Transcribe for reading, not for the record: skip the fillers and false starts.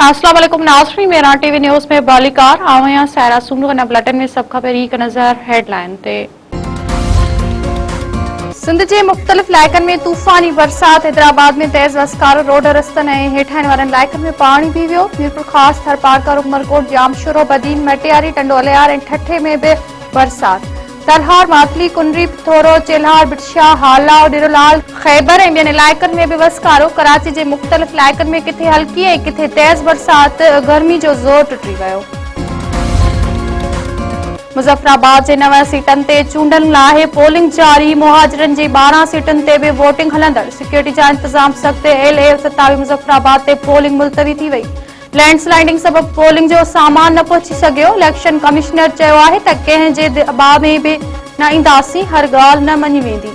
अस्सलाम वालेकुम नाज़रीन, मेरा टीवी न्यूज़ में बालिकार आवां सारा सुनू न बुलेटिन में सब खबर एक नज़र हेडलाइन ते। सिंध के मुख्तलिफ इलाक़नि में तूफ़ानी बरसात, हैदराबाद में तेज़ रफ़्तार रोड रस्तनि ऐं हेठाइनि वारनि इलाइक़नि में पानी भी वियो। मीरपुर ख़ास, थरपारकर, उमरकोट, जामशोरो, बदीन, मटियारी, टंडोलियार ऐं ठठे में भी बरसात। तलहार, मातली, कुंडरी, पिथोरो, चेल्हार, बिटशाह, हाला, डिरोलाल, खैबर ऐं ॿियनि इलाइक़नि में भी वसकारो। कराची के मुख्तलिफ इलाइक़नि में किथे हल्की ऐं किथे तेज़ बरसात, गर्मी जो ज़ोर टुटी वियो। मुज़फ़राबाद के 9 सीटन ते चूंडनि लाइ पोलिंग जारी, मुहाजिरनि जी 12 सीटन ते भी वोटिंग हलंदड़। सिक्योरिटी जा इंतजाम सख़्त, LA-27 मुज़फ़राबाद ते पोलिंग मुलतवी थी वई। लैंडस्लाइडिंग सबब पोलिंग जो सामान न पहुंची सघियो। इलेक्शन कमिश्नर चयो आहे त कंहिं जे दबाव में भी न ईंदासीं, हर ॻाल्हि न मञी वेंदी।